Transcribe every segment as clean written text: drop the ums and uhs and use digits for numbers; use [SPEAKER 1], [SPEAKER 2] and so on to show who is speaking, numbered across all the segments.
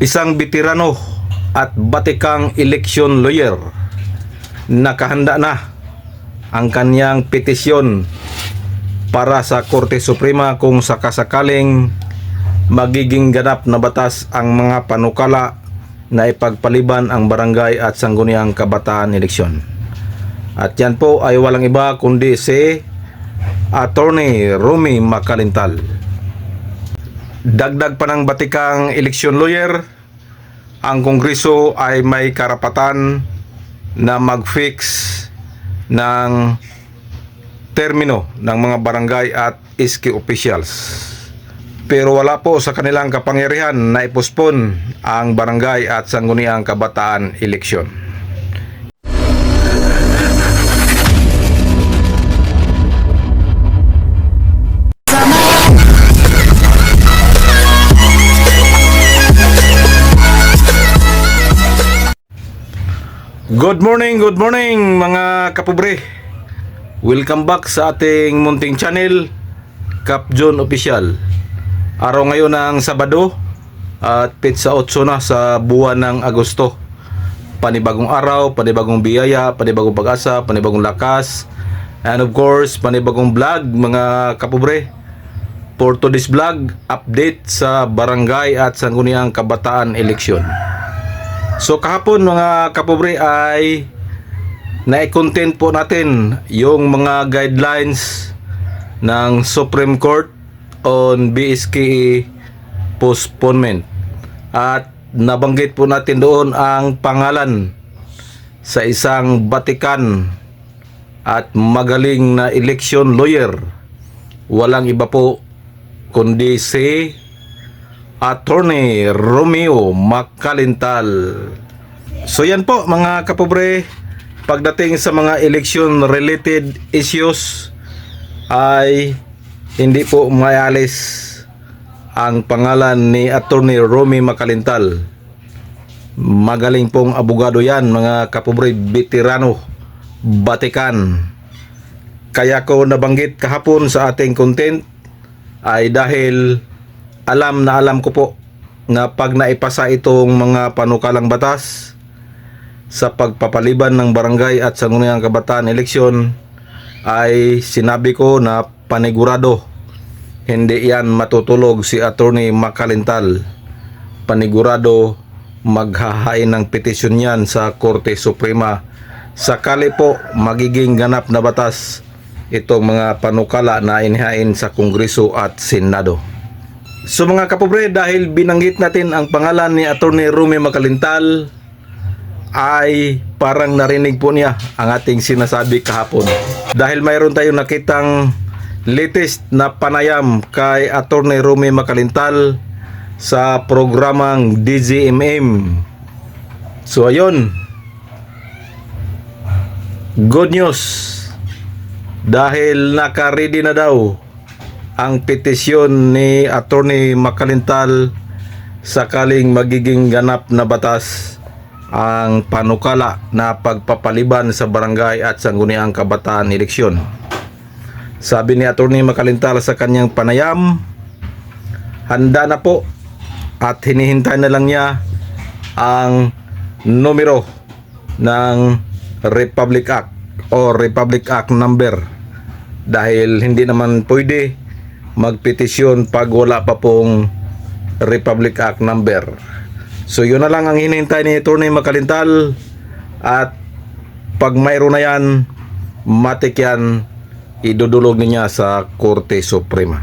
[SPEAKER 1] Isang veterano at batikang election lawyer, nakahanda na ang kanyang petisyon para sa Korte Suprema kung sakasakaling magiging ganap na batas ang mga panukala na ipagpaliban ang barangay at sangguniang kabataan eleksyon. At yan po ay walang iba kundi si Attorney Romy Macalintal. Dagdag pa ng batikang election lawyer, ang Kongreso ay may karapatan na mag-fix ng termino ng mga barangay at iski officials. Pero wala po sa kanilang kapangyarihan na ipospon ang barangay at sangguniang kabataan eleksyon. Good morning mga kapobre. Welcome back sa ating munting channel, Kap John Official. Araw ngayon ng Sabado at pitsa 8 na sa buwan ng Agosto. Panibagong araw, panibagong biyaya, panibagong pag-asa, panibagong lakas, and of course, panibagong vlog mga kapobre. For today's vlog, update sa barangay at sangguniang kabataan eleksyon. So kahapon mga kapobre ay na-content po natin yung mga guidelines ng Supreme Court on BSKE postponement. At nabanggit po natin doon ang pangalan sa isang batikan at magaling na election lawyer. Walang iba po kundi si Attorney Romeo Macalintal. So yan po mga kapobre, pagdating sa mga election related issues ay hindi po maialis ang pangalan ni Attorney Romy Macalintal. Magaling pong abogado yan mga kapobre, veterano, batikan. Kaya ko nabanggit kahapon sa ating content ay dahil alam na alam ko po na pag naipasa itong mga panukalang batas sa pagpapaliban ng barangay at sangguniang kabataan eleksyon ay sinabi ko na panigurado hindi yan matutulog si Attorney Macalintal. Panigurado maghahain ng petisyon yan sa Korte Suprema sakali po magiging ganap na batas itong mga panukala na inihain sa Kongreso at Senado. So mga kapobre, dahil binanggit natin ang pangalan ni Attorney Romy Macalintal ay parang narinig po niya ang ating sinasabi kahapon. Dahil mayroon tayong nakitang latest na panayam kay Attorney Romy Macalintal sa programang DZMM. So ayun, good news, dahil naka-ready na daw ang petisyon ni Attorney Macalintal sakaling magiging ganap na batas ang panukala na pagpapaliban sa barangay at sangguniang kabataan eleksyon. Sabi ni Attorney Macalintal sa kanyang panayam, handa na po at hinihintay na lang niya ang numero ng Republic Act o Republic Act number, dahil hindi naman pwede magpetisyon pag wala pa pong Republic Act number. So yun na lang ang hinihintay ni Attorney Macalintal, at pag mayroon na yan, matik yan, idudulog niya sa Korte Suprema.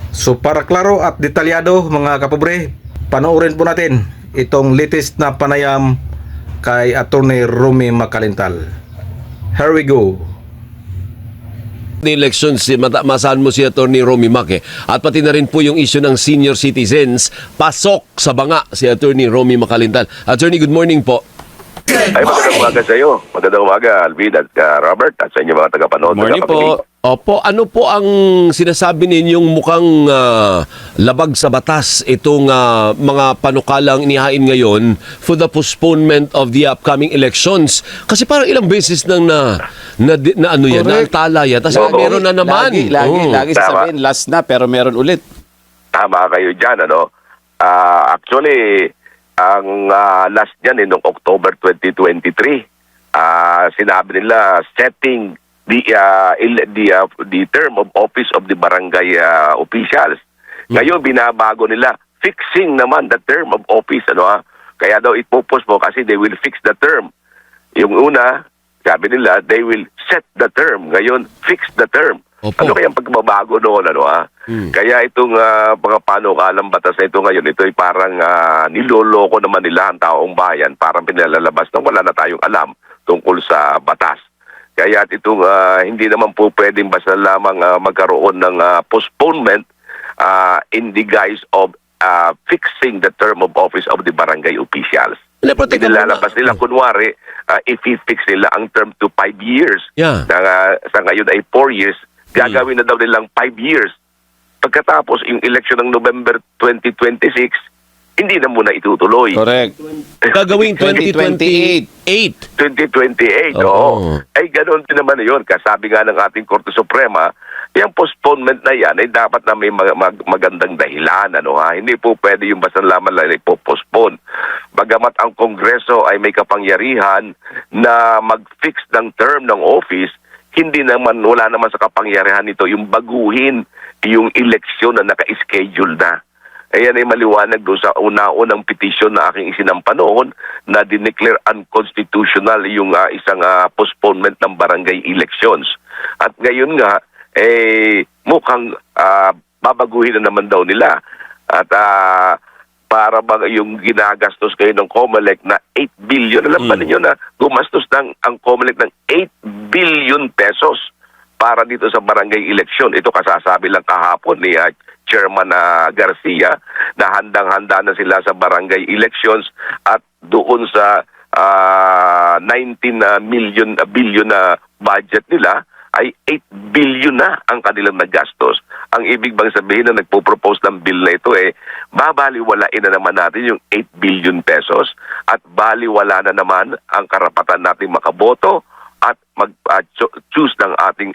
[SPEAKER 1] So para klaro at detalyado mga kapobre, panoorin po natin itong latest na panayam kay Attorney Romy Macalintal. Here we go.
[SPEAKER 2] Elections, masahan mo si Attorney Romy Mac at pati na rin po yung issue ng senior citizens, pasok sa banga si Attorney Romy Macalintal. Attorney, good morning po.
[SPEAKER 3] Ay, magandang umaga sa iyo. Magandang umaga, Alvin at Robert, at sa inyo mga tagapanood.
[SPEAKER 2] Morning po. Opo, ano po ang sinasabi ninyong mukhang labag sa batas itong mga panukalang inihain ngayon for the postponement of the upcoming elections? Kasi parang ilang beses nang ano yan, naantala yan. Tapos meron na naman.
[SPEAKER 4] Lagi sasabihin, last na, pero meron ulit.
[SPEAKER 3] Tama kayo dyan, ano? Actually, ang last niyan noong October 2023. Sinabi nila setting the term of office of the barangay officials. Ngayon binabago nila, fixing naman the term of office, Kaya daw ipopos mo kasi they will fix the term. Yung una, sabi nila, they will set the term. Ngayon, fix the term.
[SPEAKER 2] Opo.
[SPEAKER 3] Ano kayang pagbabago noon, Kaya itong mga panukalang batas na ito ngayon, ito ay parang niloloko naman nila ang taong bayan, parang pinalalabas na wala na tayong alam tungkol sa batas. Kaya itong hindi naman po pwedeng basta lamang magkaroon ng postponement in the guise of fixing the term of office of the barangay officials. Nilalabas nila, kunwari, if i-fix nila ang term to 5 years, sa ngayon ay 4 years, gagawin na daw nilang 5 years. Pagkatapos, yung election ng November 2026, hindi na muna itutuloy.
[SPEAKER 4] Correct.
[SPEAKER 2] Gagawin 2028.
[SPEAKER 3] 2028,
[SPEAKER 2] Oo.
[SPEAKER 3] oo. Ay, ganoon din naman yun. Kasabi nga ng ating Korte Suprema, yung postponement na yan ay dapat na may magandang dahilan. Hindi po pwede yung basta lamang lang ipopostpone. Bagamat ang Kongreso ay may kapangyarihan na mag-fix ng term ng office, wala naman sa kapangyarihan nito yung baguhin yung eleksyon na naka-schedule na. Ayan ay maliwanag doon sa una-unang petition na aking isinampa noon na dineclare unconstitutional yung isang postponement ng barangay elections. At ngayon nga, mukhang babaguhin na naman daw nila. At para ba yung ginagastos kayo ng COMELEC na 8 billion, alam ba ninyo na gumastos ang COMELEC ng 8 billion pesos para dito sa barangay election. Ito kasasabi lang kahapon ni Chairman Garcia na handang-handa na sila sa barangay elections at doon sa 19 billion na budget nila ay 8 billion na ang kanilang nagastos. Ang ibig bang sabihin na nagpo-propose ng bill na ito babaliwalain na naman natin yung 8 billion pesos at baliwala na naman ang karapatan nating makaboto at mag-choose ng ating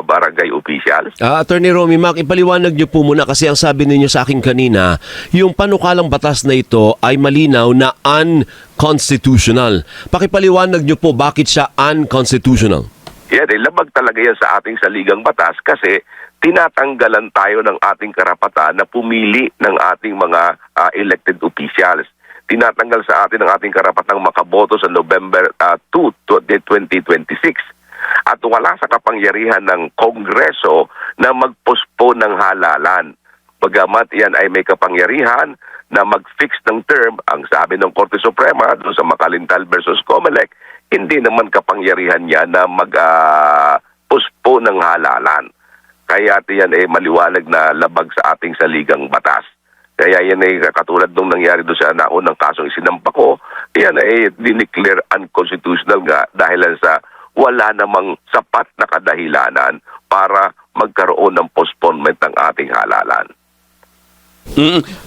[SPEAKER 3] barangay officials.
[SPEAKER 2] Attorney Romy Mac, ipaliwanag niyo po muna kasi ang sabi ninyo sa akin kanina, yung panukalang batas na ito ay malinaw na unconstitutional. Pakipaliwanag niyo po bakit siya unconstitutional.
[SPEAKER 3] Yan, labag talaga yan sa ating saligang batas kasi tinatanggalan tayo ng ating karapatan na pumili ng ating mga elected officials. Tinatanggal sa atin ang ating karapatang makaboto sa November 2, 2026. At wala sa kapangyarihan ng Kongreso na mag-postpone ng halalan. Bagamat yan ay may kapangyarihan na mag-fix ng term, ang sabi ng Korte Suprema doon sa Makalintal versus COMELEC, hindi naman kapangyarihan niya na mag-postpone ng halalan. Kaya yan ay maliwanag na labag sa ating saligang batas. Kaya yan ay katulad nung nangyari doon sa naunang kasong isinampa ko, yan ay dineclare unconstitutional nga dahil sa wala namang sapat na kadahilanan para magkaroon ng postponement ng ating halalan.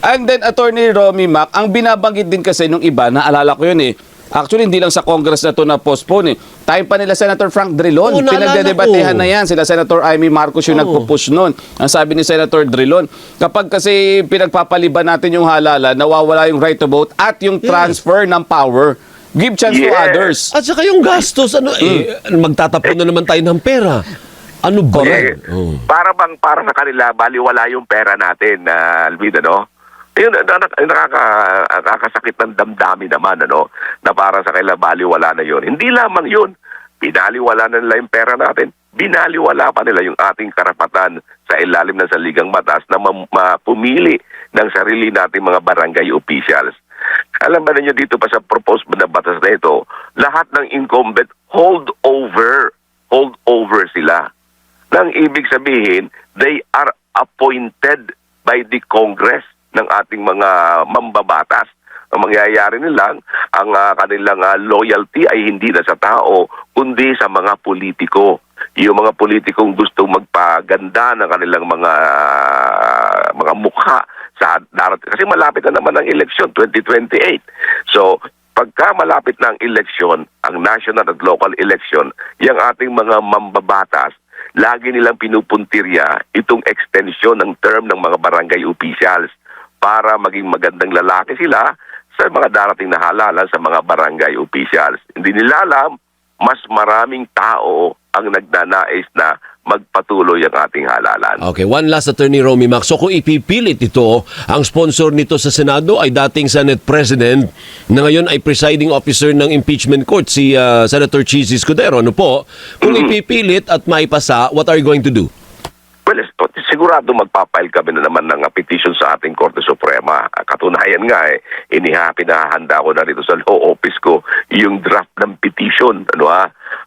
[SPEAKER 4] And then, Attorney Romy Mac, ang binabanggit din kasi nung iba, naalala ko yun actually, hindi lang sa Congress na ito na postpone Time pa nila Senator Frank Drilon.
[SPEAKER 2] Oo, naalala
[SPEAKER 4] Pinagdedebatehan
[SPEAKER 2] ko.
[SPEAKER 4] na yan. Sila Senator Amy Marcos yung nagpupush nun. Ang sabi ni Senator Drilon, kapag kasi pinagpapaliban natin yung halalan, nawawala yung right to vote at yung transfer ng power. Give chance to others.
[SPEAKER 2] At saka yung gastos, magtatapon na naman tayo ng pera. Ano ba?
[SPEAKER 3] Para sa kanila, baliwala yung pera natin, Alvin, Yun, nakakasakit ng damdamin naman, na para sa kanila, baliwala na yun. Hindi lamang yun. Binaliwala na nila yung pera natin. Binaliwala pa nila yung ating karapatan sa ilalim ng saligang batas na pumili ng sarili nating mga barangay officials. Alam ba ninyo dito pa sa proposed na batas na ito, lahat ng incumbent hold over sila. Nang ibig sabihin, they are appointed by the Congress ng ating mga mambabatas. Ang mangyayari nilang, ang kanilang loyalty ay hindi na sa tao, kundi sa mga politiko. Yung mga politikong gustong magpaganda ng kanilang mga mukha sa darating. Kasi malapit na naman ang eleksyon, 2028. So, pagka malapit na ang eleksyon, ang national at local election, yung ating mga mambabatas, lagi nilang pinupuntirya itong extension ng term ng mga barangay officials para maging magandang lalaki sila sa mga darating na halalan sa mga barangay officials. Hindi nila alam, mas maraming tao ang nagnanais na magpatuloy ang ating halalan.
[SPEAKER 2] Okay, one last, Attorney Romy Mac. So kung ipipilit ito, ang sponsor nito sa Senado ay dating Senate President na ngayon ay presiding officer ng impeachment court, si Senator Chizzy Escudero. Ano po? Kung ipipilit at maipasa, what are you going to do?
[SPEAKER 3] Well, sigurado magpapile kami na naman ng petition sa ating Korte Suprema. Katunayan nga pinahahanda ko na rito sa law office ko yung draft ng petition,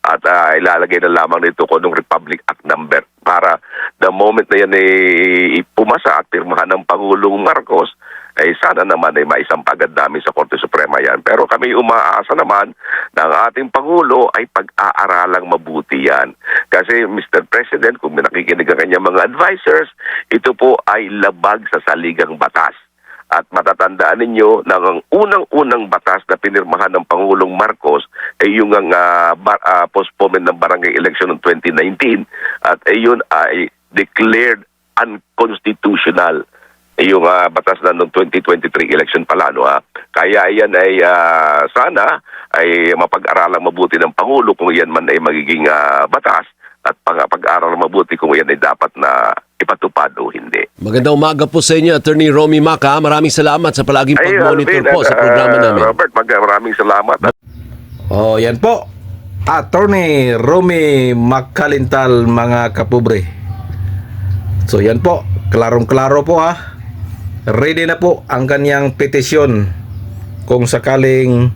[SPEAKER 3] at ilalagay na lamang nito ko ng Republic Act number para the moment na yan pumasa at pirmahan ng Pangulong Marcos, sana naman maisampagad namin sa Korte Suprema yan. Pero kami umaasa naman na ang ating Pangulo ay pag-aaralang mabuti yan. Kasi Mr. President, kung nakikinig ang kanyang mga advisors, ito po ay labag sa saligang batas. At matatandaan ninyo na ang unang-unang batas na pinirmahan ng Pangulong Marcos ay yung postponement ng barangay election ng 2019 at yun ay declared unconstitutional. Yung batas na noong 2023 election pala, Kaya yan ay sana ay mapag-aralang mabuti ng Pangulo kung yan man ay magiging batas at pag-aralang mabuti kung yan ay dapat na ipatupad o hindi.
[SPEAKER 2] Magandang umaga po sa inyo, Attorney Romy Mac. Maraming salamat sa palaging pag-monitor po sa programa namin.
[SPEAKER 3] Robert, maraming salamat.
[SPEAKER 1] Oh, yan po. Attorney Romy Macalintal, mga kapobre. So yan po, klarong-klaro po Ready na po ang kanyang petisyon kung sakaling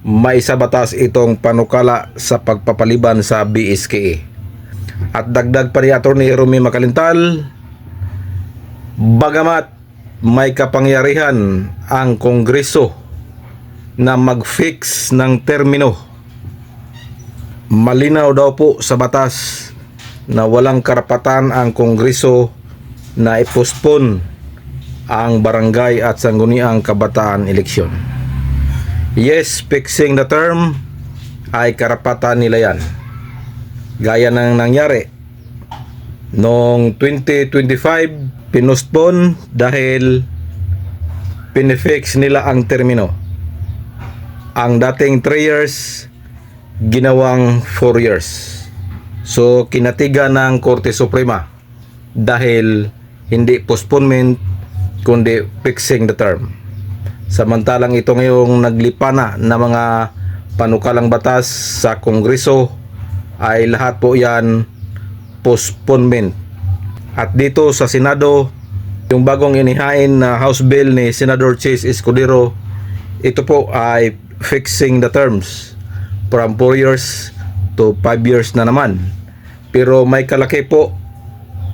[SPEAKER 1] maisabatas itong panukala sa pagpapaliban sa BSKE. At dagdag pa ni Attorney Romy Macalintal, bagamat may kapangyarihan ang Kongreso na mag-fix ng termino, malinaw daw po sa batas na walang karapatan ang Kongreso na i-postpone ang barangay at sangguniang kabataan eleksyon. Yes, fixing the term ay karapatan nila yan. Gaya ng nangyari noong 2025, pinostpone dahil pinifix nila ang termino. Ang dating 3 years ginawang 4 years. So kinatiga ng Korte Suprema dahil hindi postponement kundi fixing the term. Samantalang ito ngayong naglipana na mga panukalang batas sa Kongreso ay lahat po yan postponement. At dito sa Senado, yung bagong inihain na House Bill ni Senador Chizzy Escudero, ito po ay fixing the terms from 4 years to 5 years na naman. Pero may kalaki po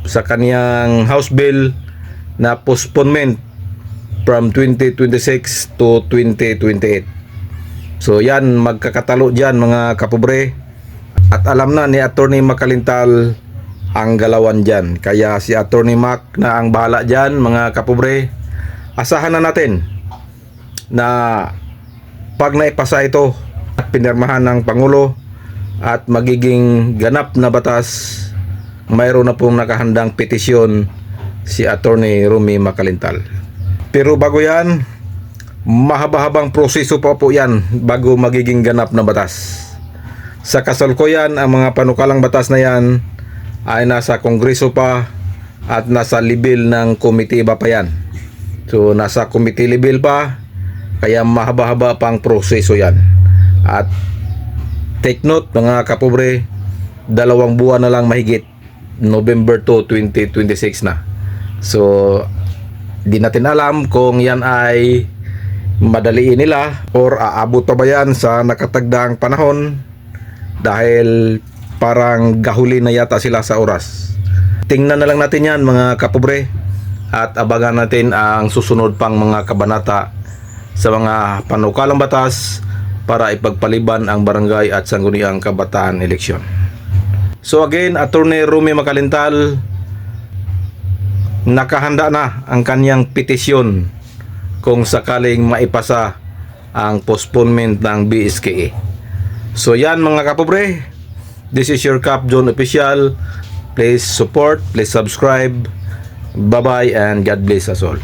[SPEAKER 1] sa kaniyang House Bill na postponement from 2026 to 2028. So yan, magkakatalo dyan mga kapobre. At alam na ni Attorney Macalintal ang galawan dyan. Kaya si Attorney Mac na ang bahala dyan mga kapobre. Asahan na natin na pag naipasa ito at pinirmahan ng Pangulo at magiging ganap na batas, mayroon na pong nakahandang petisyon si Attorney Romy Macalintal. Pero bago yan, mahaba-habang proseso pa po yan bago magiging ganap na batas. Sa kasalukuyan, ang mga panukalang batas na yan ay nasa Kongreso pa at nasa level ng committee pa yan. So nasa committee level pa, kaya mahaba-haba pang proseso yan. At take note mga kapobre, 2 buwan na lang mahigit, November 2, 2026 na. So, di natin alam kung yan ay madaliin nila or aabot pa ba yan sa nakatagdaang panahon dahil parang gahuli na yata sila sa oras. Tingnan na lang natin yan mga kapobre at abangan natin ang susunod pang mga kabanata sa mga panukalang batas para ipagpaliban ang barangay at sangguniang kabataan eleksyon. So again, Attorney Romy Macalintal, nakahanda na ang kanyang petisyon kung sakaling maipasa ang postponement ng BSKE. So yan mga kapobre, this is your Cap John Official. Please support, please subscribe. Bye-bye and God bless us all.